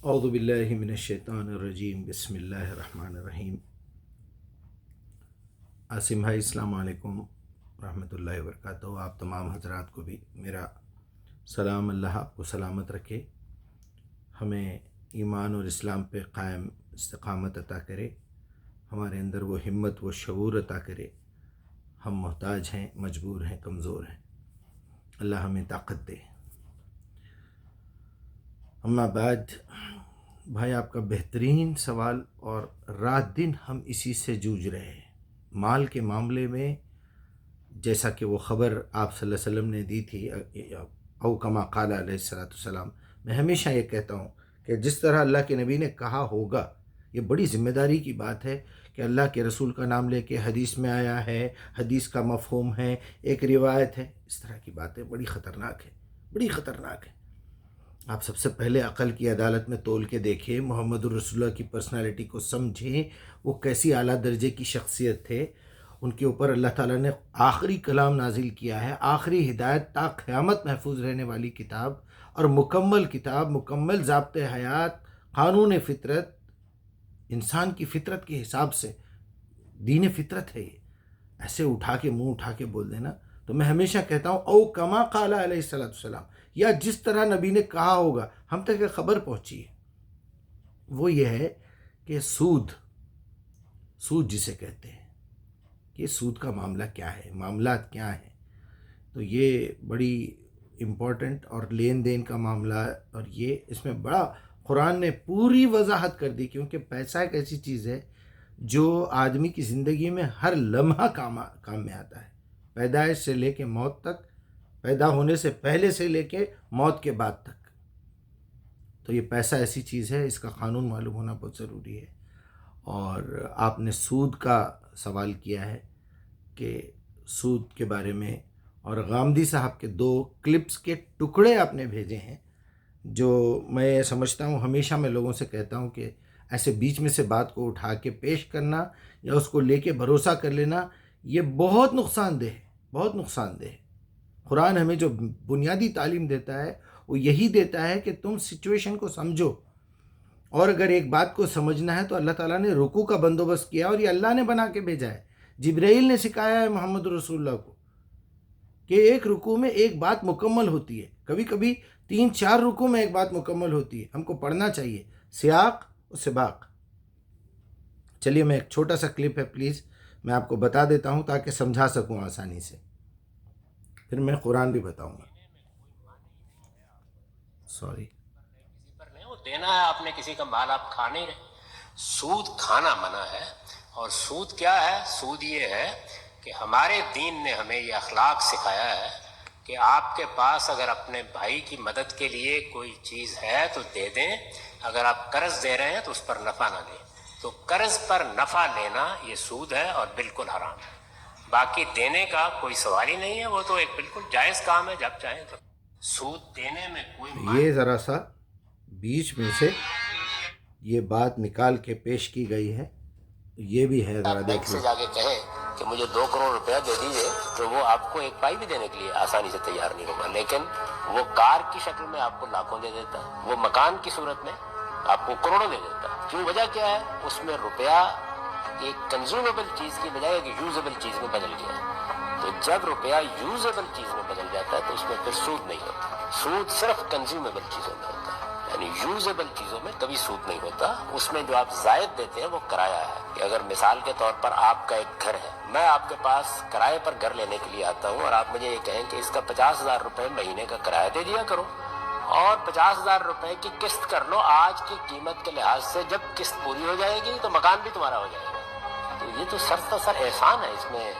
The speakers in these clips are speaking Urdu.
اعوذ باللہ من الشیطان الرجیم، بسم اللہ الرحمن الرحیم۔ عاصم بھائی السلام علیکم ورحمۃ اللہ وبرکاتہ۔ آپ تمام حضرات کو بھی میرا سلام، اللہ آپ کو سلامت رکھے، ہمیں ایمان اور اسلام پہ قائم استقامت عطا کرے، ہمارے اندر وہ ہمت وہ شعور عطا کرے۔ ہم محتاج ہیں، مجبور ہیں، کمزور ہیں، اللہ ہمیں طاقت دے۔ اما بعد بھائی، آپ کا بہترین سوال، اور رات دن ہم اسی سے جوجھ رہے ہیں۔ مال کے معاملے میں جیسا کہ وہ خبر آپ صلی اللہ علیہ وسلم نے دی تھی، او کما قال علیہ الصلوۃ والسلام، میں ہمیشہ یہ کہتا ہوں کہ جس طرح اللہ کے نبی نے کہا ہوگا، یہ بڑی ذمہ داری کی بات ہے کہ اللہ کے رسول کا نام لے کے حدیث میں آیا ہے، حدیث کا مفہوم ہے، ایک روایت ہے، اس طرح کی باتیں بڑی خطرناک ہے، بڑی خطرناک ہے۔ آپ سب سے پہلے عقل کی عدالت میں تول کے دیکھیں، محمد الرسول اللہ کی پرسنالٹی کو سمجھیں، وہ کیسی اعلیٰ درجے کی شخصیت تھے۔ ان کے اوپر اللہ تعالیٰ نے آخری کلام نازل کیا ہے، آخری ہدایت، تا قیامت محفوظ رہنے والی کتاب، اور مکمل کتاب، مکمل ضابطۂ حیات، قانون فطرت، انسان کی فطرت کے حساب سے دین فطرت ہے۔ یہ ایسے اٹھا کے منہ اٹھا کے بول دینا، تو میں ہمیشہ کہتا ہوں او کما قال علیہ الصلوۃ والسلام، یا جس طرح نبی نے کہا ہوگا۔ ہم تک ایک خبر پہنچی ہے، وہ یہ ہے کہ سود جسے کہتے ہیں، کہ سود کا معاملہ کیا ہے، معاملات کیا ہیں، تو یہ بڑی امپورٹنٹ اور لین دین کا معاملہ، اور یہ اس میں بڑا قرآن نے پوری وضاحت کر دی، کیونکہ پیسہ ایک ایسی چیز ہے جو آدمی کی زندگی میں ہر لمحہ کام میں آتا ہے، پیدائش سے لے کے موت تک، پیدا ہونے سے پہلے سے لے کے موت کے بعد تک۔ تو یہ پیسہ ایسی چیز ہے، اس کا قانون معلوم ہونا بہت ضروری ہے۔ اور آپ نے سود کا سوال کیا ہے کہ سود کے بارے میں، اور غامدی صاحب کے 2 کلپس کے ٹکڑے آپ نے بھیجے ہیں، جو میں سمجھتا ہوں، ہمیشہ میں لوگوں سے کہتا ہوں کہ ایسے بیچ میں سے بات کو اٹھا کے پیش کرنا یا اس کو لے کے بھروسہ کر لینا، یہ بہت نقصان دہ ہے، بہت نقصان دہ ہے۔ قرآن ہمیں جو بنیادی تعلیم دیتا ہے وہ یہی دیتا ہے کہ تم سچویشن کو سمجھو، اور اگر ایک بات کو سمجھنا ہے تو اللہ تعالیٰ نے رکوع کا بندوبست کیا، اور یہ اللہ نے بنا کے بھیجا ہے۔ جبرائیل نے سکھایا ہے محمد رسول اللہ کو کہ ایک رکوع میں ایک بات مکمل ہوتی ہے، کبھی کبھی 3-4 رکوع میں ایک بات مکمل ہوتی ہے، ہم کو پڑھنا چاہیے، سیاق و سباق۔ چلیے میں ایک چھوٹا سا کلپ ہے، پلیز میں آپ کو بتا دیتا ہوں تاکہ سمجھا سکوں آسانی سے، پھر میں قرآن بھی بتاؤں گا۔ سوری، کسی پر نہیں، وہ دینا ہے آپ نے، کسی کا مال آپ کھا نہیں رہے۔ سود کھانا منع ہے۔ اور سود کیا ہے؟ سود یہ ہے کہ ہمارے دین نے ہمیں یہ اخلاق سکھایا ہے کہ آپ کے پاس اگر اپنے بھائی کی مدد کے لیے کوئی چیز ہے تو دے دیں، اگر آپ قرض دے رہے ہیں تو اس پر نفع نہ دیں۔ تو قرض پر نفع لینا یہ سود ہے اور بالکل حرام ہے۔ باقی دینے کا کوئی سوال ہی نہیں ہے، وہ تو ایک بالکل جائز کام ہے، جب چاہیں تو سود دینے میں کوئی یہ ذرا سا بیچ میں سے یہ بات نکال کے پیش کی گئی ہے، یہ بھی ہے، ذرا آپ بینک دیکھ سے لو۔ جا کے کہیں کہ مجھے 2 کروڑ روپیہ دے دیجئے تو وہ آپ کو 1 پائی بھی دینے کے لیے آسانی سے تیار نہیں ہوگا، لیکن وہ کار کی شکل میں آپ کو لاکھوں دے دیتا ہے، وہ مکان کی صورت میں آپ کو کروڑوں دے دیتا ہے۔ کیوں؟ وجہ کیا ہے؟ اس میں روپیہ ایک کنزیومیبل چیز کی بجائے ایک یوزیبل چیز میں بدل گیا ہے۔ تو جب روپیہ یوزیبل چیز میں بدل جاتا ہے تو اس میں پھر سود نہیں ہوتا۔ سود صرف کنزیومیبل چیزوں میں ہوتا ہے، یعنی یوزیبل چیزوں میں کبھی سود نہیں ہوتا۔ اس میں جو آپ زائد دیتے ہیں وہ کرایہ ہے، کہ اگر مثال کے طور پر آپ کا ایک گھر ہے، میں آپ کے پاس کرائے پر گھر لینے کے لیے آتا ہوں، اور آپ مجھے یہ کہیں کہ اس کا 50,000 روپے مہینے کا کرایہ دے دیا کرو، اور 50,000 روپے کی قسط کر لو، آج کی قیمت کے لحاظ سے جب قسط پوری ہو جائے گی تو مکان بھی تمہارا ہو جائے گا۔ تو یہ تو سر احسان ہے، اس میں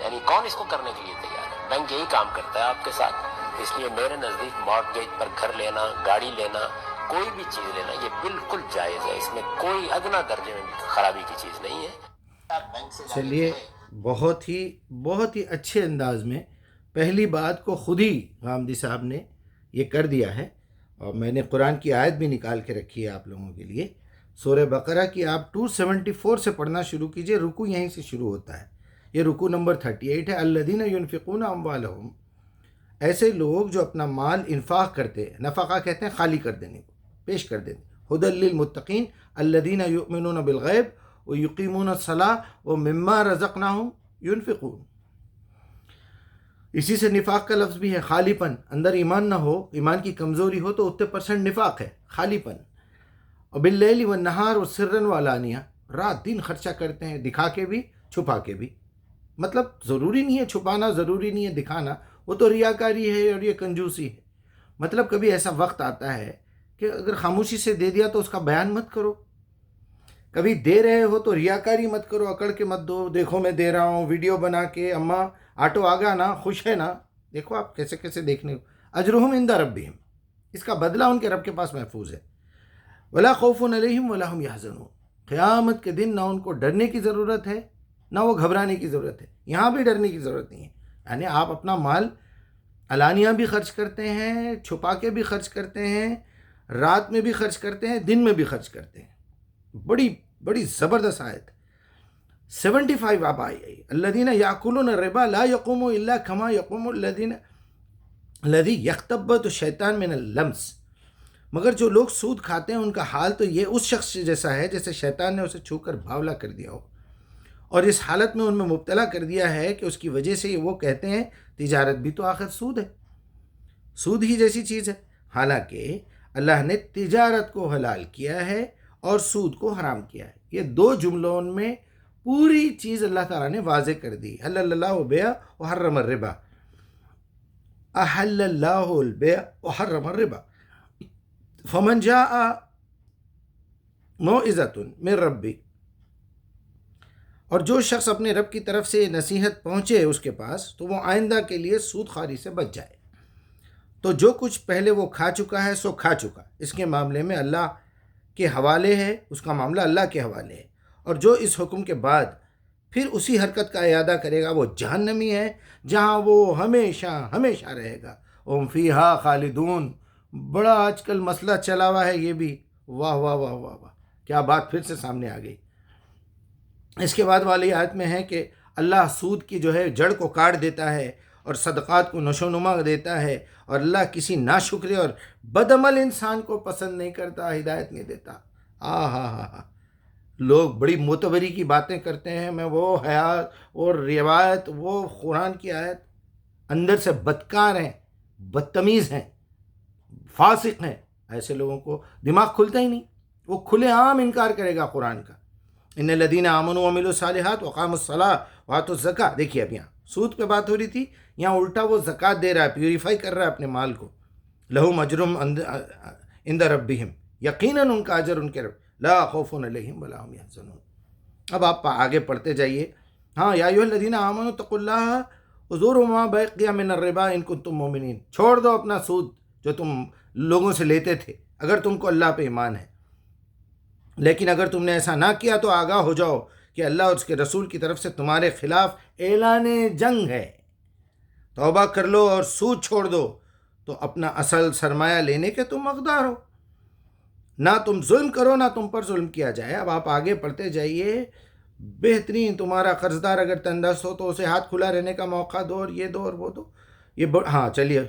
یعنی کون اس کو کرنے کے لیے تیار ہے؟ بینک یہی کام کرتا ہے آپ کے ساتھ۔ اس لیے میرے نزدیک مارگیج پر گھر لینا، گاڑی لینا، کوئی بھی چیز لینا یہ بالکل جائز ہے، اس میں کوئی ادنا درجے میں خرابی کی چیز نہیں ہے۔ چلیے، بہت ہی اچھے انداز میں پہلی بات کو خود ہی غامدی صاحب نے یہ کر دیا ہے، اور میں نے قرآن کی آیت بھی نکال کے رکھی ہے آپ لوگوں کے لیے۔ سورہ بقرہ کی آپ 274 سے پڑھنا شروع کیجئے، رکوع یہیں سے شروع ہوتا ہے، یہ رکوع نمبر 38 ہے۔ الذین ینفقون اموالہم، ایسے لوگ جو اپنا مال انفاق کرتے ہیں، نفقہ کہتے ہیں خالی کر دینے کو، پیش کر دیتے، ہدی للمتقین الذین یؤمنون بالغیب ویقیمون الصلاۃ ومما رزقناہم ینفقون۔ اسی سے نفاق کا لفظ بھی ہے، خالی پن، اندر ایمان نہ ہو، ایمان کی کمزوری ہو تو 80% نفاق ہے، خالی پن۔ اور باللیل والنہار وسرا وعلانیہ، رات دن خرچہ کرتے ہیں، دکھا کے بھی چھپا کے بھی۔ مطلب ضروری نہیں ہے چھپانا، ضروری نہیں ہے دکھانا، وہ تو ریاکاری ہے اور یہ کنجوسی ہے۔ مطلب کبھی ایسا وقت آتا ہے کہ اگر خاموشی سے دے دیا تو اس کا بیان مت کرو، کبھی دے رہے ہو تو ریاکاری مت کرو، اکڑ کے مت دو، دیکھو میں دے رہا ہوں، ویڈیو بنا کے، اماں آٹو آگا نا، خوش ہے نا، دیکھو آپ کیسے کیسے دیکھنے ہو۔ اجرہم عند ربہم، اس کا بدلہ ان کے رب کے پاس محفوظ ہے۔ ولا خوف علیہم ولا ہم یحزنون، قیامت کے دن نہ ان کو ڈرنے کی ضرورت ہے نہ وہ گھبرانے کی ضرورت ہے، یہاں بھی ڈرنے کی ضرورت نہیں ہے۔ یعنی آپ اپنا مال علانیہ بھی خرچ کرتے ہیں، چھپا کے بھی خرچ کرتے ہیں، رات میں بھی خرچ کرتے ہیں، دن میں بھی خرچ کرتے ہیں۔ بڑی بڑی زبردست آیت 75 آپ آئی، الذین یاکلون الربا لا یقوم الا کما یقوم الذی یختبط الشیطان من اللمس، مگر جو لوگ سود کھاتے ہیں ان کا حال تو یہ اس شخص جیسا ہے جیسے شیطان نے اسے چھو کر بھاولا کر دیا ہو، اور اس حالت میں ان میں مبتلا کر دیا ہے کہ اس کی وجہ سے وہ کہتے ہیں تجارت بھی تو آخر سود ہے، سود ہی جیسی چیز ہے، حالانکہ اللہ نے تجارت کو حلال کیا ہے اور سود کو حرام کیا ہے۔ یہ دو جملوں میں پوری چیز اللہ تعالیٰ نے واضح کر دی۔ حلل اللہ البیع وحرم الربا، احل اللہ البیع وحرم الربا، فمن جاء موعظۃ من ربی، اور جو شخص اپنے رب کی طرف سے نصیحت پہنچے اس کے پاس تو وہ آئندہ کے لیے سود خواری سے بچ جائے، تو جو کچھ پہلے وہ کھا چکا ہے سو کھا چکا، اس کے معاملے میں اللہ کے حوالے ہے، اس کا معاملہ اللہ کے حوالے ہے، اور جو اس حکم کے بعد پھر اسی حرکت کا اعادہ کرے گا وہ جہنمی ہے جہاں وہ ہمیشہ ہمیشہ رہے گا، ہم فیہا خالدون۔ بڑا آج کل مسئلہ چلا ہوا ہے یہ بھی، واہ واہ واہ واہ واہ، کیا بات پھر سے سامنے آ گئی۔ اس کے بعد والی آیت میں ہے کہ اللہ سود کی جو ہے جڑ کو کاٹ دیتا ہے اور صدقات کو نشو نما دیتا ہے، اور اللہ کسی ناشکرے اور بدعمل انسان کو پسند نہیں کرتا، ہدایت نہیں دیتا۔ ہاں لوگ بڑی معتبری کی باتیں کرتے ہیں، میں وہ حیات اور روایت، وہ قرآن کی آیت، اندر سے بدکار ہیں، بدتمیز ہیں، فاسق ہیں، ایسے لوگوں کو دماغ کھلتا ہی نہیں، وہ کھلے عام انکار کرے گا قرآن کا۔ ان الذین آمنوا وعملوا الصالحات وقاموا الصلاۃ وآتوا الزکاۃ، دیکھیے اب یہاں سود پہ بات ہو رہی تھی، یہاں الٹا وہ زکوٰۃ دے رہا ہے، پیوریفائی کر رہا ہے اپنے مال کو۔ لہم اجرہم عند ربہم، یقیناً ان کا اجر ان کے رب، لا خوف علیہم ولا ہم یحزنون۔ اب آپ آگے پڑھتے جائیے، ہاں یا ایھا الذین آمنوا اتقوا اللہ وذروا ما بقی من الربا ان کنتم مؤمنین، چھوڑ دو اپنا سود جو تم لوگوں سے لیتے تھے اگر تم کو اللہ پہ ایمان ہے، لیکن اگر تم نے ایسا نہ کیا تو آگاہ ہو جاؤ کہ اللہ اور اس کے رسول کی طرف سے تمہارے خلاف اعلان جنگ ہے، توبہ کر لو اور سود چھوڑ دو تو اپنا اصل سرمایہ لینے کے تم حقدار ہو، نہ تم ظلم کرو نہ تم پر ظلم کیا جائے۔ اب آپ آگے پڑھتے جائیے، بہترین تمہارا قرض دار اگر تندرست ہو تو اسے ہاتھ کھلا رہنے کا موقع دو، اور یہ دو اور وہ دو، ہاں چلیے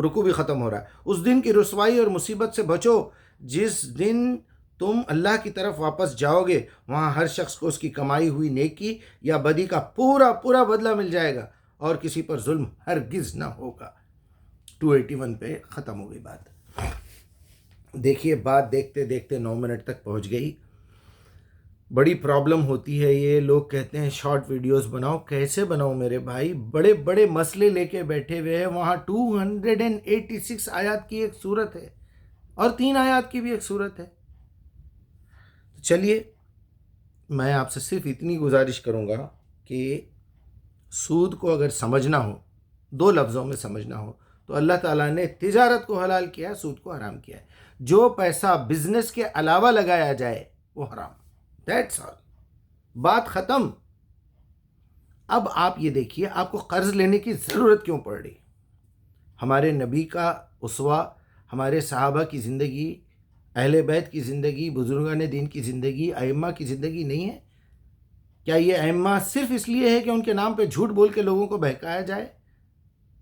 رکوع بھی ختم ہو رہا ہے۔ اس دن کی رسوائی اور مصیبت سے بچو جس دن تم اللہ کی طرف واپس جاؤ گے، وہاں ہر شخص کو اس کی کمائی ہوئی نیکی یا بدی کا پورا پورا بدلہ مل جائے گا، اور کسی پر ظلم ہرگز نہ ہوگا۔ 281 پہ ختم ہو گئی بات۔ دیکھیے بات دیکھتے دیکھتے 9 منٹ تک پہنچ گئی۔ بڑی پرابلم ہوتی ہے، یہ لوگ کہتے ہیں شارٹ ویڈیوز بناؤ، کیسے بناؤ میرے بھائی؟ بڑے بڑے مسئلے لے کے بیٹھے ہوئے ہیں، وہاں 286 آیات کی ایک صورت ہے اور 3 آیات کی بھی ایک صورت ہے۔ چلیے میں آپ سے صرف اتنی گزارش کروں گا کہ سود کو اگر سمجھنا ہو، 2 لفظوں میں سمجھنا ہو، تو اللہ تعالیٰ نے تجارت کو حلال کیا ہے، سود کو حرام کیا ہے۔ جو پیسہ بزنس کے علاوہ لگایا جائے وہ حرام، دیٹس آل، بات ختم۔ اب آپ یہ دیکھیے آپ کو قرض لینے کی ضرورت کیوں پڑ رہی؟ ہمارے نبی کا اسوہ، ہمارے صحابہ کی زندگی، اہل بیت کی زندگی، بزرگان دین کی زندگی، ائمہ کی زندگی نہیں ہے؟ کیا یہ ائمہ صرف اس لیے ہے کہ ان کے نام پہ جھوٹ بول کے لوگوں کو بہکایا جائے؟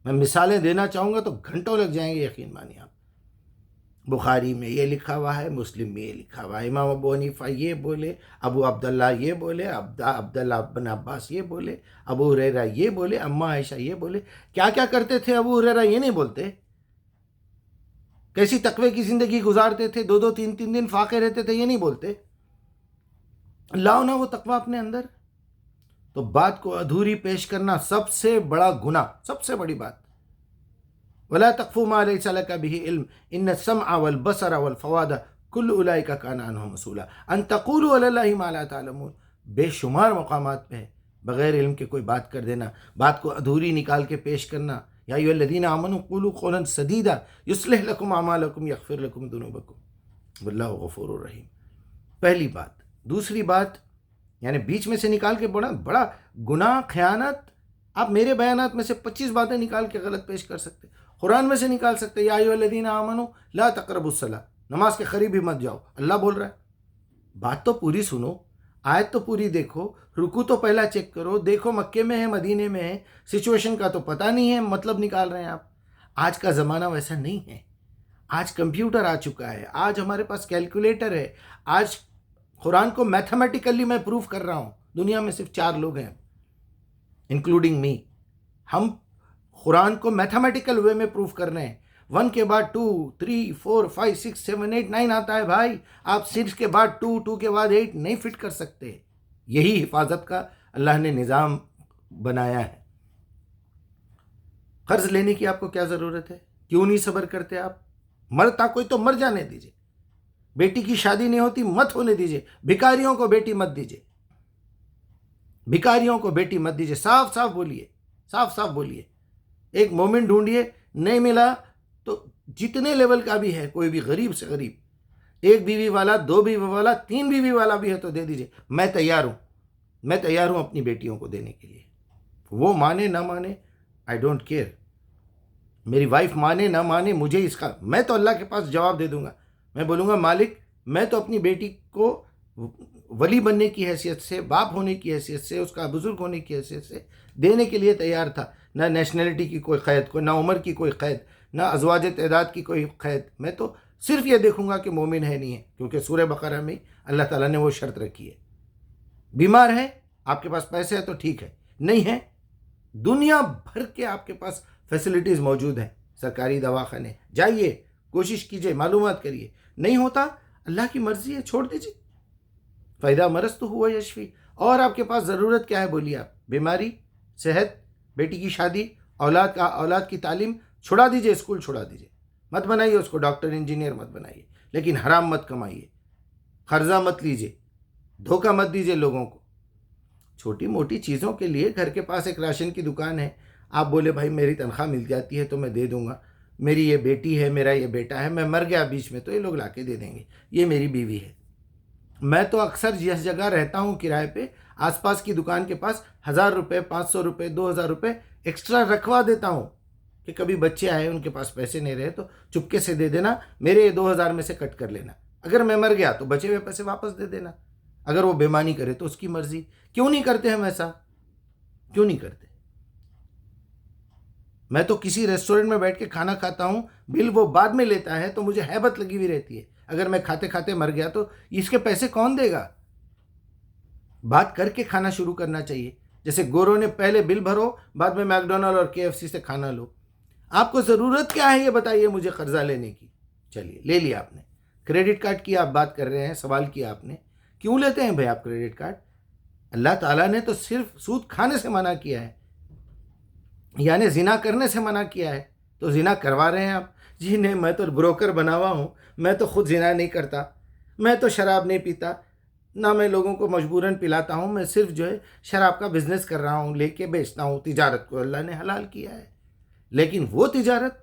میں مثالیں دینا چاہوں گا تو گھنٹوں لگ جائیں گے، یقین مانیے آپ۔ بخاری میں یہ لکھا ہوا ہے، مسلم میں یہ لکھا ہوا ہے، امام ابو حنیفہ یہ بولے، ابو عبداللہ یہ بولے، عبداللہ بن عباس یہ بولے، ابو ہریرہ یہ بولے، اماں عائشہ یہ بولے۔ کیا کیا کرتے تھے ابو ہریرہ یہ نہیں بولتے؟ کیسی تقوی کی زندگی گزارتے تھے، 2-3 دن فاقے رہتے تھے، یہ نہیں بولتے؟ لاؤ نا وہ تقوی اپنے اندر۔ تو بات کو ادھوری پیش کرنا سب سے بڑا گناہ، سب سے بڑی بات۔ وَلَا تَقْفُ مَا لَيْسَ لَكَ بِهِ عِلْمٌ إِنَّ السَّمْعَ وَالْبَصَرَ وَالْفُؤَادَ كُلُّ أُولَئِكَ كَانَ عَنْهُ مَسْئُولًا أَن تَقُولُوا عَلَى اللَّهِ مَا لَا تَعْلَمُونَ۔ بے شمار مقامات پہ بغیر علم کے کوئی بات کر دینا، بات کو ادھوری نکال کے پیش کرنا۔ یا ایھا الذین آمنوا قولوا قولا سدیدا یصلح لکم اعمالکم یغفر لکم ذنوبکم واللہ غفور رحیم۔ پہلی بات۔ دوسری بات، یعنی بیچ میں سے نکال کے بڑا گناہ، خیانت۔ آپ میرے بیانات میں سے 25 باتیں نکال کے غلط پیش کر سکتے، قرآن میں سے نکال سکتے، یا ایھا الذین آمنوا لا تقربوا الصلاۃ، نماز کے قریب ہی مت جاؤ، اللہ بول رہا ہے۔ بات تو پوری سنو، آیت تو پوری دیکھو، رکوع تو پہلا چیک کرو، دیکھو مکے میں ہے مدینے میں ہے، سچویشن کا تو پتہ نہیں ہے، مطلب نکال رہے ہیں آپ۔ آج کا زمانہ ویسا نہیں ہے، آج کمپیوٹر آ چکا ہے، آج ہمارے پاس کیلکولیٹر ہے، آج قرآن کو میتھمیٹیکلی میں پروف کر رہا ہوں۔ دنیا میں صرف 4 لوگ ہیں انکلوڈنگ می، ہم قرآن کو میتھمیٹیکل وے میں پروف کر رہے ہیں۔ 1 کے بعد 2 3 4 5 6 7 8 9 آتا ہے بھائی، آپ 6 کے بعد 2 2 کے بعد 8 نہیں فٹ کر سکتے۔ یہی حفاظت کا اللہ نے نظام بنایا ہے۔ قرض لینے کی آپ کو کیا ضرورت ہے؟ کیوں نہیں صبر کرتے آپ؟ مرتا کوئی تو مر جانے دیجئے، بیٹی کی شادی نہیں ہوتی مت ہونے دیجئے، بھکاریوں کو بیٹی مت دیجئے، بھکاریوں کو بیٹی مت دیجئے، صاف صاف بولیے، صاف صاف بولیے۔ ایک مومن ڈھونڈیے، نہیں ملا تو جتنے لیول کا بھی ہے، کوئی بھی غریب سے غریب، 1 بیوی والا، 2 بیوی والا، 3 بیوی والا بھی ہے تو دے دیجئے، میں تیار ہوں، میں تیار ہوں اپنی بیٹیوں کو دینے کے لیے۔ وہ مانے نہ مانے آئی ڈونٹ کیئر، میری وائف مانے نہ مانے مجھے اس کا، میں تو اللہ کے پاس جواب دے دوں گا۔ میں بولوں گا مالک میں تو اپنی بیٹی کو ولی بننے کی حیثیت سے، باپ ہونے کی حیثیت سے، اس کا بزرگ ہونے کی حیثیت سے دینے کے لیے تیار تھا۔ نہ نیشنلٹی کی کوئی قید، نہ عمر کی کوئی قید، نہ ازواج تعداد کی کوئی قید، میں تو صرف یہ دیکھوں گا کہ مومن ہے نہیں ہے، کیونکہ سورہ بقرہ میں اللہ تعالیٰ نے وہ شرط رکھی ہے۔ بیمار ہے، آپ کے پاس پیسے ہیں تو ٹھیک ہے، نہیں ہے، دنیا بھر کے آپ کے پاس فیسلٹیز موجود ہیں، سرکاری دواخانے، جائیے، کوشش کیجئے، معلومات کریے، نہیں ہوتا اللہ کی مرضی ہے، چھوڑ دیجئے۔ فَإِذَا مَرِضْتُ هُوَ يَشْفِي۔ اور آپ کے پاس ضرورت کیا ہے بولیے آپ؟ بیماری، صحت، بیٹی کی شادی، اولاد کی تعلیم، چھڑا دیجئے، اسکول چھڑا دیجئے، مت بنائیے اس کو ڈاکٹر انجینئر مت بنائیے، لیکن حرام مت کمائیے، قرضہ مت لیجئے، دھوکہ مت دیجئے لوگوں کو۔ چھوٹی موٹی چیزوں کے لیے گھر کے پاس ایک راشن کی دکان ہے، آپ بولے بھائی میری تنخواہ مل جاتی ہے تو میں دے دوں گا، میری یہ بیٹی ہے، میرا یہ بیٹا ہے، میں مر گیا بیچ میں تو یہ لوگ لا کے دے دیں گے، یہ میری بیوی ہے۔ میں تو اکثر جس جگہ رہتا ہوں کرائے پہ، آس پاس کی دکان کے پاس 1000 روپے، 500 روپے، 2000 روپے ایکسٹرا رکھوا دیتا ہوں کہ کبھی بچے آئے ان کے پاس پیسے نہیں رہے تو چپکے سے دے دینا، میرے 2000 میں سے کٹ کر لینا، اگر میں مر گیا تو بچے ہوئے پیسے واپس دے دینا، اگر وہ بےمانی کرے تو اس کی مرضی۔ کیوں نہیں کرتے ہم ایسا؟ کیوں نہیں کرتے؟ میں تو کسی ریسٹورنٹ میں بیٹھ کے کھانا کھاتا ہوں، بل وہ بعد میں لیتا ہے تو مجھے ہیبت لگی ہوئی رہتی ہے، اگر میں کھاتے کھاتے مر گیا تو اس کے پیسے کون دے گا؟ بات کر کے کھانا شروع کرنا چاہیے، جیسے گوروں نے پہلے بل بھرو، بعد میں میک ڈونلڈ اور KFC سے کھانا لو۔ آپ کو ضرورت کیا ہے یہ بتائیے مجھے قرضہ لینے کی؟ چلیے لے لیا آپ نے، کریڈٹ کارڈ کی آپ بات کر رہے ہیں، سوال کیا آپ نے، کیوں لیتے ہیں بھائی آپ کریڈٹ کارڈ؟ اللہ تعالیٰ نے تو صرف سود کھانے سے منع کیا ہے، یعنی زنا کرنے سے منع کیا ہے، تو زنا کروا رہے ہیں آپ؟ جی نہیں، میں تو بروکر بنا ہوا ہوں، میں تو خود زنا نہیں کرتا، میں تو شراب نہیں پیتا، نہ میں لوگوں کو مجبوراً پلاتا ہوں، میں صرف جو ہے شراب کا بزنس کر رہا ہوں، لے کے بیچتا ہوں، تجارت کو اللہ نے حلال کیا ہے، لیکن وہ تجارت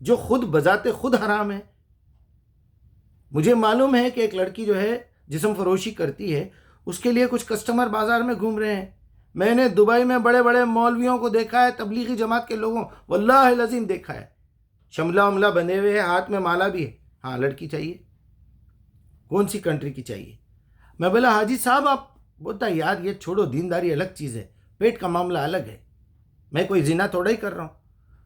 جو خود بذات خود حرام ہے۔ مجھے معلوم ہے کہ ایک لڑکی جو ہے جسم فروشی کرتی ہے، اس کے لیے کچھ کسٹمر بازار میں گھوم رہے ہیں، میں نے دبئی میں بڑے بڑے مولویوں کو دیکھا ہے، تبلیغی جماعت کے لوگوں، واللہ العظیم دیکھا ہے، شملہ عملہ بندھے ہوئے ہیں، ہاتھ میں مالا بھی ہے، ہاں لڑکی چاہیے، کون سی کنٹری کی چاہیے؟ میں بولا حاجی صاحب آپ، بولتا یار یہ چھوڑو، دینداری الگ چیز ہے، پیٹ کا معاملہ الگ ہے، میں کوئی زنا تھوڑا ہی کر رہا ہوں،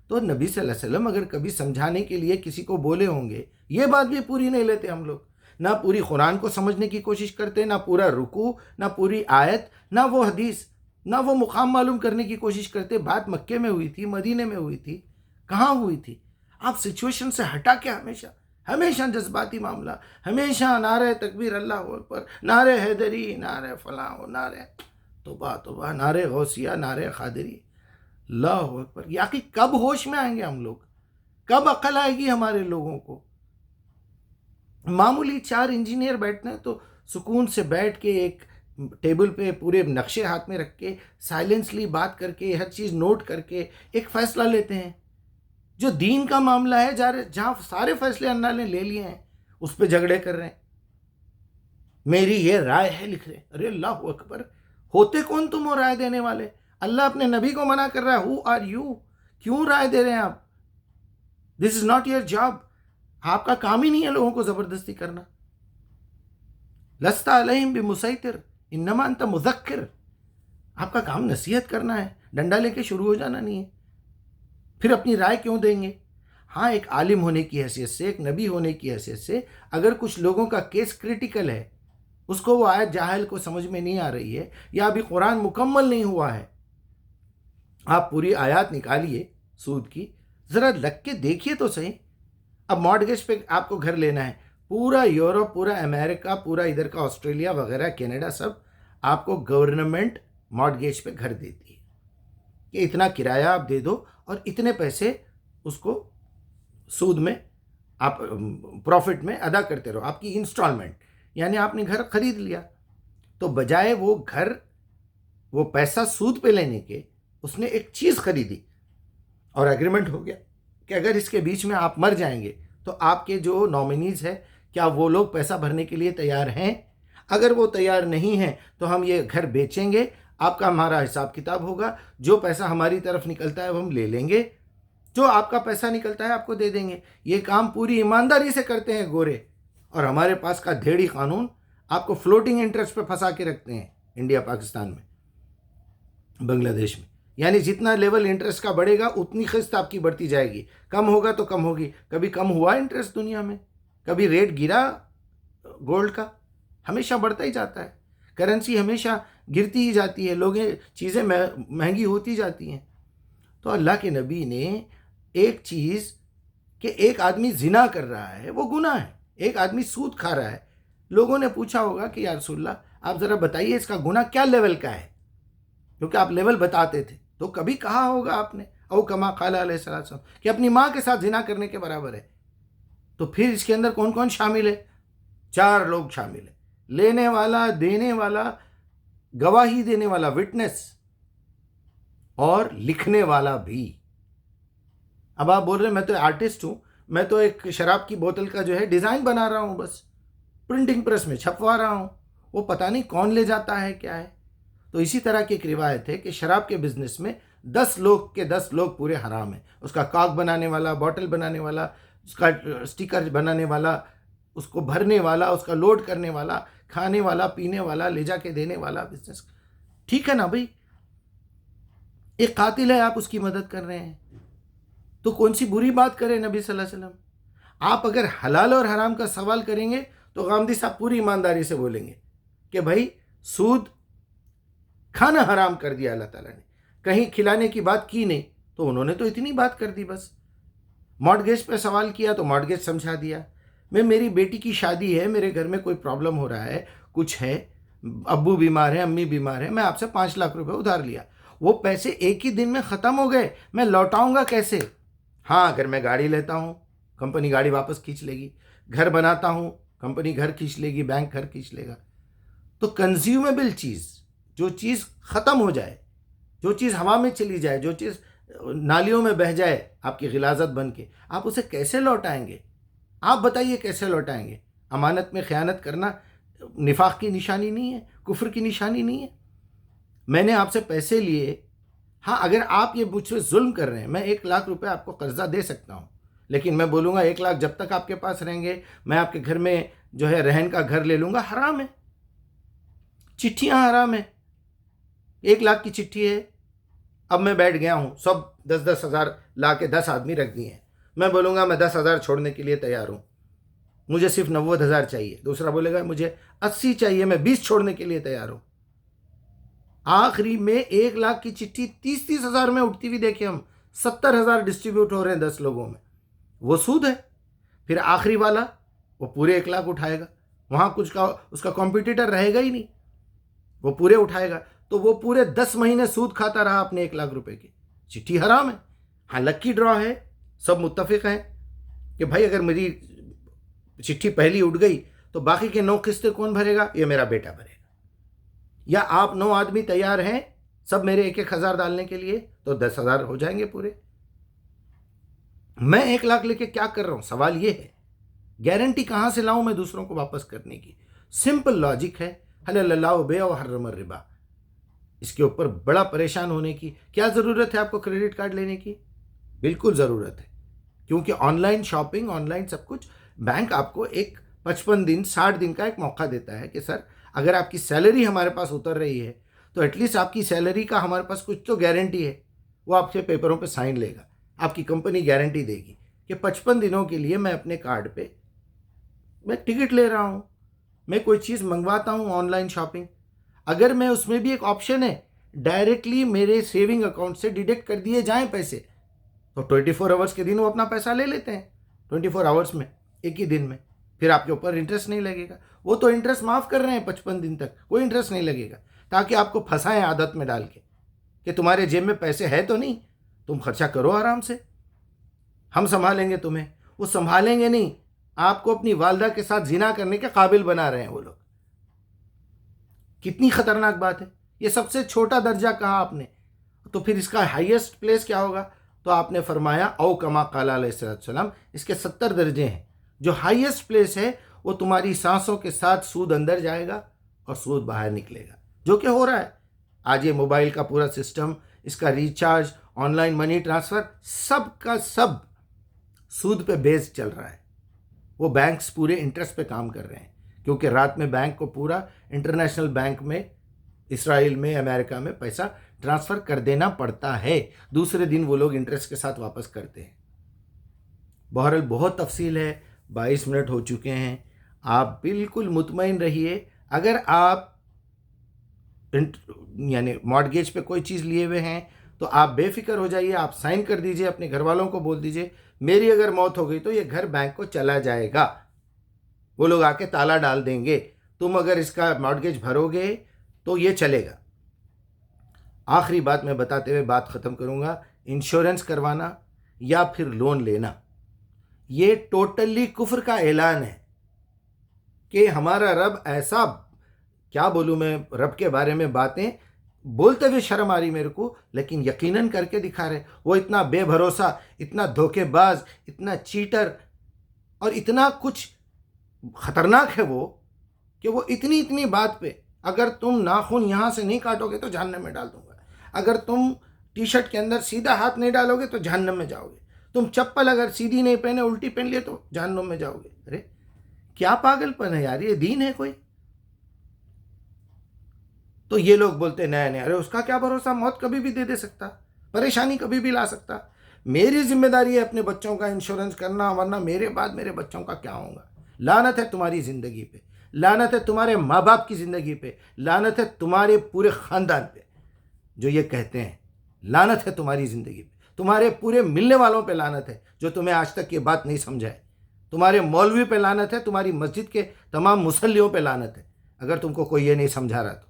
تو نبی صلی اللہ علیہ وسلم اگر کبھی سمجھانے کے لیے کسی کو بولے ہوں گے، یہ بات بھی پوری نہیں لیتے ہم لوگ، نہ پوری قرآن کو سمجھنے کی کوشش کرتے، نہ پورا رکوع، نہ پوری آیت، نہ وہ حدیث، نہ وہ مقام معلوم کرنے کی کوشش کرتے۔ بات مکے میں ہوئی تھی، مدینے میں ہوئی تھی، کہاں ہوئی تھی؟ آپ سچویشن سے ہٹا کے ہمیشہ جذباتی معاملہ، ہمیشہ نعرہ تکبیر اللہ اکبر، نعرہ حیدری، نعرہ فلاں، نعرہ توبہ، نعرہ غوثیہ، نعرہ قادری، اللہ اکبر۔ یا کہ کب ہوش میں آئیں گے ہم لوگ؟ کب عقل آئے گی ہمارے لوگوں کو؟ معمولی 4 انجینئر بیٹھتے ہیں تو سکون سے بیٹھ کے ایک ٹیبل پہ پورے نقشے ہاتھ میں رکھ کے سائلنسلی بات کر کے ہر چیز نوٹ کر کے ایک فیصلہ لیتے ہیں۔ جو دین کا معاملہ ہے جہاں سارے فیصلے اللہ نے لے لیے ہیں، اس پہ جھگڑے کر رہے ہیں، میری یہ رائے ہے لکھ رہے ہیں۔ ارے اللہ اکبر، ہوتے کون تم ہو رائے دینے والے؟ اللہ اپنے نبی کو منع کر رہا ہے، ہو آر یو؟ کیوں رائے دے رہے ہیں آپ؟ دس از ناٹ یور جاب۔ آپ کا کام ہی نہیں ہے لوگوں کو زبردستی کرنا۔ لست علیہم بمسیطر انما انت مذکر۔ آپ کا کام نصیحت کرنا ہے، ڈنڈا لے کے شروع ہو جانا نہیں ہے۔ پھر اپنی رائے کیوں دیں گے؟ ہاں، ایک عالم ہونے کی حیثیت سے، ایک نبی ہونے کی حیثیت سے، اگر کچھ لوگوں کا کیس کریٹیکل ہے، اس کو وہ آیت جاہل کو سمجھ میں نہیں آ رہی ہے، یا ابھی قرآن مکمل نہیں ہوا ہے، آپ پوری آیات نکالیے سود کی، ذرا لگ کے دیکھیے تو صحیح۔ اب مارٹگیج پہ آپ کو گھر لینا ہے، پورا یورپ، پورا امریکہ، پورا ادھر کا آسٹریلیا وغیرہ، کینیڈا، سب آپ کو گورنمنٹ مارٹگیج پہ گھر دیتی ہے کہ اتنا کرایہ آپ دے دو اور اتنے پیسے اس کو سود میں آپ پروفٹ میں ادا کرتے رہو، آپ کی انسٹالمنٹ۔ یعنی آپ نے گھر خرید لیا تو بجائے وہ پیسہ سود پہ لینے کے، اس نے ایک چیز خریدی اور ایگریمنٹ ہو گیا کہ اگر اس کے بیچ میں آپ مر جائیں گے تو آپ کے جو نامنیز ہے، کیا وہ لوگ پیسہ بھرنے کے لیے تیار ہیں؟ اگر وہ تیار نہیں ہیں تو ہم یہ گھر بیچیں گے، آپ کا ہمارا حساب کتاب ہوگا، جو پیسہ ہماری طرف نکلتا ہے وہ ہم لے لیں گے، جو آپ کا پیسہ نکلتا ہے آپ کو دے دیں گے۔ یہ کام پوری ایمانداری سے کرتے ہیں گورے، اور ہمارے پاس کا دھیڑی قانون آپ کو فلوٹنگ انٹرسٹ پہ پھنسا کے رکھتے ہیں، انڈیا، پاکستان میں، بنگلہ دیش میں۔ یعنی جتنا لیول انٹرسٹ کا بڑھے گا اتنی قسط آپ کی بڑھتی جائے گی، کم ہوگا تو کم ہوگی۔ کبھی کم ہوا انٹرسٹ دنیا میں؟ کبھی ریٹ گرا گولڈ کا؟ ہمیشہ بڑھتا ہی جاتا ہے، کرنسی ہمیشہ گرتی ہی جاتی ہے، چیزیں مہنگی ہوتی جاتی ہیں۔ تو اللہ کے نبی نے ایک چیز کہ ایک آدمی زنا کر رہا ہے وہ گناہ ہے، ایک آدمی سود کھا رہا ہے، لوگوں نے پوچھا ہوگا کہ یا رسول اللہ آپ ذرا بتائیے اس کا گناہ کیا لیول کا ہے، کیونکہ آپ لیول بتاتے تھے، تو کبھی کہا ہوگا آپ نے او کما قال علیہ السلام کہ اپنی ماں کے ساتھ زنا کرنے کے برابر ہے۔ تو پھر اس کے اندر کون کون شامل ہے؟ 4 لوگ شامل ہیں، لینے والا، دینے والا، گواہی دینے والا وٹنس، اور لکھنے والا بھی۔ اب آپ بول رہے ہیں میں تو آرٹسٹ ہوں، میں تو ایک شراب کی بوتل کا جو ہے ڈیزائن بنا رہا ہوں، بس پرنٹنگ پریس میں چھپوا رہا ہوں، وہ پتہ نہیں کون لے جاتا ہے کیا ہے۔ تو اسی طرح کی ایک روایت ہے کہ شراب کے بزنس میں 10 لوگ کے 10 لوگ پورے حرام ہیں، اس کا کاک بنانے والا، بوٹل بنانے والا، اس کا سٹیکر بنانے والا، اس کو بھرنے والا، اس کا لوڈ کرنے والا، کھانے والا، پینے والا، لے جا کے دینے والا بزنس۔ ٹھیک ہے نا بھائی، ایک قاتل ہے، آپ اس کی مدد کر رہے ہیں، تو کون سی بری بات کرے نبی صلی اللہ علیہ وسلم؟ آپ اگر حلال اور حرام کا سوال کریں گے تو غامدی صاحب پوری ایمانداری سے بولیں گے کہ بھائی سود کھانا حرام کر دیا اللہ تعالیٰ نے، کہیں کھلانے کی بات کی نہیں، تو انہوں نے تو اتنی بات کر دی بس۔ مارٹگیج پہ سوال کیا تو مارٹگیج سمجھا دیا۔ میری بیٹی کی شادی ہے، میرے گھر میں کوئی پرابلم ہو رہا ہے، کچھ ہے، ابو بیمار ہے، امی بیمار ہے، میں آپ سے 5 لاکھ روپے ادھار لیا، وہ پیسے ایک ہی دن میں ختم ہو گئے، میں لوٹاؤں گا کیسے؟ ہاں، اگر میں گاڑی لیتا ہوں کمپنی گاڑی واپس کھینچ لے گی، گھر بناتا ہوں کمپنی گھر کھینچ لے گی، بینک گھر کھینچ لے گا۔ تو کنزیومیبل چیز، جو چیز ختم ہو جائے، جو چیز ہوا میں چلی جائے، جو چیز نالیوں میں بہہ جائے آپ کی غلاظت بن کے، آپ اسے کیسے لوٹائیں گے؟ آپ بتائیے کیسے لوٹائیں گے؟ امانت میں خیانت کرنا نفاق کی نشانی نہیں ہے، کفر کی نشانی نہیں ہے؟ میں نے آپ سے پیسے لیے، ہاں اگر آپ یہ مجھ سے ظلم کر رہے ہیں، میں 1 لاکھ روپے آپ کو قرضہ دے سکتا ہوں، لیکن میں بولوں گا 1 لاکھ جب تک آپ کے پاس رہیں گے میں آپ کے گھر میں جو ہے رہن کا گھر لے لوں گا، حرام ہے۔ چٹھیاں حرام ہے، 1 لاکھ کی چٹھی ہے، اب میں بیٹھ گیا ہوں، سب 10,000 لا کے 10 آدمی رکھ دیے ہیں، میں بولوں گا میں 10,000 چھوڑنے کے لیے تیار ہوں، مجھے صرف 90,000 چاہیے، دوسرا بولے گا مجھے 80 چاہیے، میں 20 چھوڑنے کے لیے تیار ہوں۔ آخری میں 1,00,000 کی چٹھی 30,000 میں اٹھتی ہوئی دیکھیں ہم، 70,000 ڈسٹریبیوٹ ہو رہے ہیں 10 لوگوں میں، وہ سود ہے۔ پھر آخری والا وہ پورے 1,00,000 اٹھائے گا، وہاں کچھ کا اس کا کمپیٹیٹر رہے گا ہی نہیں، وہ پورے اٹھائے گا، تو وہ پورے 10 مہینے سود کھاتا رہا اپنے 1,00,000 روپے کی۔ چٹھی حرام ہے، ہاں لکی ڈرا ہے، سب متفق ہیں کہ بھائی اگر میری چٹھی پہلی اٹھ گئی تو باقی کے 9 قسطیں کون بھرے گا؟ یہ میرا بیٹا بھرے گا۔ یا آپ 9 آدمی تیار ہیں سب میرے 1,000 ڈالنے کے لیے، تو 10,000 ہو جائیں گے پورے۔ میں 1,00,000 لے کے کیا کر رہا ہوں؟ سوال یہ ہے، گارنٹی کہاں سے لاؤں میں دوسروں کو واپس کرنے کی؟ سمپل لاجک ہے، حلل اللہ البیع وحرم الربا۔ اس کے اوپر بڑا پریشان ہونے کی کیا ضرورت ہے؟ آپ کو کریڈٹ کارڈ لینے کی بالکل ضرورت ہے، کیونکہ online shopping, online سب کچھ، بینک آپ کو ایک 55 دن 60 دن کا ایک موقع دیتا ہے کہ سر اگر آپ کی سیلری ہمارے پاس اتر رہی ہے تو ایٹ لیسٹ آپ کی سیلری کا ہمارے پاس کچھ تو گارنٹی ہے، وہ آپ کے پیپروں پہ سائن لے گا، آپ کی کمپنی گارنٹی دے گی کہ 55 دنوں کے لیے میں اپنے کارڈ پہ میں ٹکٹ لے رہا ہوں، میں کوئی چیز منگواتا ہوں آن لائن شاپنگ، اگر میں اس میں بھی ایک آپشن ہے ڈائریکٹلی میرے سیونگ اکاؤنٹ سے ڈیڈکٹ کر دیے جائیں پیسے، تو 24 آورس کے دن وہ اپنا پیسہ لے لیتے ہیں، 24 آورس میں، ایک ہی دن میں، پھر آپ کے اوپر انٹرسٹ نہیں لگے گا۔ وہ تو انٹرسٹ معاف کر رہے ہیں 55 دن تک، کوئی انٹرسٹ نہیں لگے گا، تاکہ آپ کو پھنسائیں عادت میں ڈال کے کہ تمہارے جیب میں پیسے ہے تو نہیں، تم خرچہ کرو آرام سے، ہم سنبھالیں گے تمہیں۔ وہ سنبھالیں گے نہیں، آپ کو اپنی والدہ کے ساتھ زنا کرنے کے قابل بنا رہے ہیں وہ لوگ۔ کتنی خطرناک بات ہے، یہ سب سے چھوٹا درجہ کہا آپ نے، تو پھر اس کا ہائیسٹ پلیس کیا ہوگا؟ تو آپ نے فرمایا او کما قال علیہ السلام، اس کے 70 درجے ہیں۔ جو ہائیسٹ پلیس ہے وہ تمہاری سانسوں کے ساتھ سود اندر جائے گا اور سود باہر نکلے گا، جو کہ ہو رہا ہے آج۔ یہ موبائل کا پورا سسٹم، اس کا recharge, online money transfer, سب کا سب سود پہ بیس چل رہا ہے۔ وہ بینکس پورے انٹرسٹ پہ کام کر رہے ہیں، کیونکہ رات میں بینک کو پورا انٹرنیشنل بینک میں، اسرائیل میں، امریکہ میں پیسہ ٹرانسفر کر دینا پڑتا ہے، دوسرے دن وہ لوگ انٹرسٹ کے ساتھ واپس کرتے ہیں۔ بہرحال بہت تفصیل ہے، 22 منٹ ہو چکے ہیں، آپ بالکل مطمئن رہیے۔ اگر آپ یعنی مارٹگیج پہ کوئی چیز لیے ہوئے ہیں تو آپ بے فکر ہو جائیے، آپ سائن کر دیجئے، اپنے گھر والوں کو بول دیجئے میری اگر موت ہو گئی تو یہ گھر بینک کو چلا جائے گا، وہ لوگ آ کے تالا ڈال دیں گے، تم اگر اس کا مارٹگیج بھرو گے تو یہ چلے گا۔ آخری بات میں بتاتے ہوئے بات ختم کروں گا، انشورنس کروانا یا پھر لون لینا، یہ ٹوٹلی کفر کا اعلان ہے کہ ہمارا رب ایسا، کیا بولوں میں رب کے بارے میں باتیں بولتے ہوئے شرم آ رہی میرے کو، لیکن یقیناً کر کے دکھا رہے۔ وہ اتنا بے بھروسہ، اتنا دھوکے باز، اتنا چیٹر اور اتنا کچھ خطرناک ہے وہ، کہ وہ اتنی بات پہ اگر تم ناخن یہاں سے نہیں کاٹو گے تو جہنم میں ڈال دوں گا، اگر تم ٹی شرٹ کے اندر سیدھا ہاتھ نہیں ڈالو گے تو جہنم میں جاؤ گے، تم چپل اگر سیدھی نہیں پہنے الٹی پہن لیے تو جہنم میں جاؤ گے۔ ارے کیا پاگل پن ہے یار، یہ دین ہے کوئی؟ تو یہ لوگ بولتے نہیں، ارے اس کا کیا بھروسہ، موت کبھی بھی دے سکتا، پریشانی کبھی بھی لا سکتا، میری ذمہ داری ہے اپنے بچوں کا انشورنس کرنا، ورنہ میرے بعد میرے بچوں کا کیا ہوگا۔ لعنت ہے تمہاری زندگی پہ، لعنت ہے تمہارے ماں باپ کی زندگی پہ، لعنت ہے تمہارے پورے خاندان پہ جو یہ کہتے ہیں، لعنت ہے تمہاری زندگی پہ، تمہارے پورے ملنے والوں پہ لعنت ہے جو تمہیں آج تک یہ بات نہیں سمجھائے، تمہارے مولوی پہ لعنت ہے، تمہاری مسجد کے تمام مصلیوں پہ لعنت ہے، اگر تم کو کوئی یہ نہیں سمجھا رہا تو۔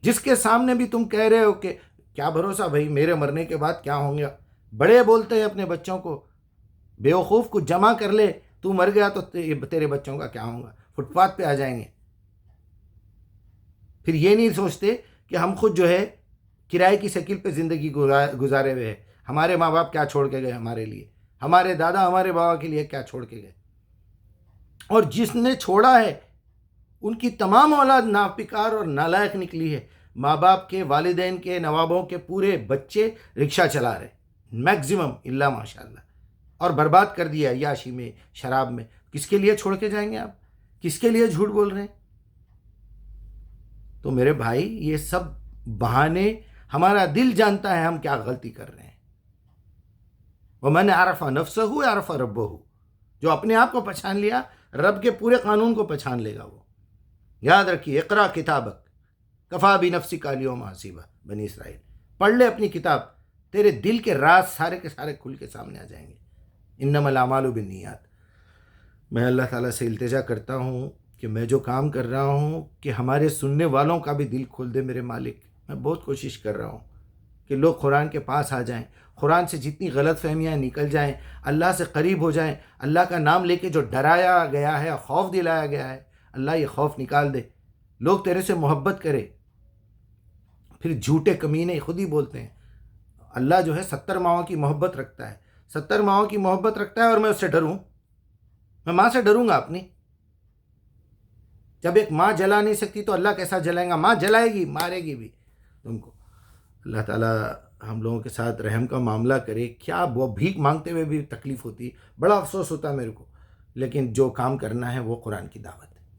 جس کے سامنے بھی تم کہہ رہے ہو کہ کیا بھروسہ بھائی میرے مرنے کے بعد کیا ہوں گا، بڑے بولتے ہیں اپنے بچوں کو، بیوقوف کو جمع کر لے، تو مر گیا تو تیرے بچوں کا کیا ہوگا، فٹ پاتھ پہ آ جائیں گے۔ پھر یہ نہیں سوچتے کہ ہم خود جو ہے کرائے کی شکل پہ زندگی گزارے ہوئے ہیں، ہمارے ماں باپ کیا چھوڑ کے گئے ہمارے لیے، ہمارے دادا ہمارے بابا کے لیے کیا چھوڑ کے گئے، اور جس نے چھوڑا ہے ان کی تمام اولاد ناپکار اور نالائق نکلی ہے۔ ماں باپ کے، والدین کے، نوابوں کے پورے بچے رکشہ چلا رہے میکزیمم الا ماشاء اللہ، اور برباد کر دیا عیاشی میں، شراب میں۔ کس کے لیے چھوڑ کے جائیں گے آپ؟ کس کے لیے جھوٹ بول رہے ہیں؟ تو میرے بھائی یہ سب بہانے ہمارا دل جانتا ہے ہم کیا غلطی کر رہے ہیں۔ وَمَنْ عَرَفَ نَفْسَهُ عَرَفَ رَبَّهُ، جو اپنے آپ کو پہچان لیا رب کے پورے قانون کو پہچان لے گا وہ۔ یاد رکھیے، اقرا کتابک کفا بنفسک الیوم حسیبا، بنی اسرائیل پڑھ لے اپنی کتاب، تیرے دل کے راز سارے کے سارے کھل کے سامنے آ جائیں گے۔ انما الاعمال بالنیات۔ میں اللہ تعالیٰ سے التجا کرتا ہوں کہ میں جو کام کر رہا ہوں کہ ہمارے سننے والوں کا بھی دل کھول دے میرے مالک۔ میں بہت کوشش کر رہا ہوں کہ لوگ قرآن کے پاس آ جائیں، قرآن سے جتنی غلط فہمیاں نکل جائیں، اللہ سے قریب ہو جائیں، اللہ کا نام لے کے جو ڈرایا گیا ہے، خوف دلایا گیا ہے، اللہ یہ خوف نکال دے، لوگ تیرے سے محبت کرے۔ پھر جھوٹے کمینے خود ہی بولتے ہیں اللہ جو ہے 70 ماہوں کی محبت رکھتا ہے، 70 ماہوں کی محبت رکھتا ہے اور میں اس سے ڈروں؟ میں ماں سے ڈروں گا اپنی؟ جب ایک ماں جلا نہیں سکتی تو اللہ کیسا جلائے گا؟ ماں جلائے گی، مارے گی بھی تم کو۔ اللہ تعالیٰ ہم لوگوں کے ساتھ رحم کا معاملہ کرے۔ کیا وہ بھیک مانگتے ہوئے بھی تکلیف ہوتی ہے، بڑا افسوس ہوتا ہے میرے کو، لیکن جو کام کرنا ہے وہ قرآن کی دعوت۔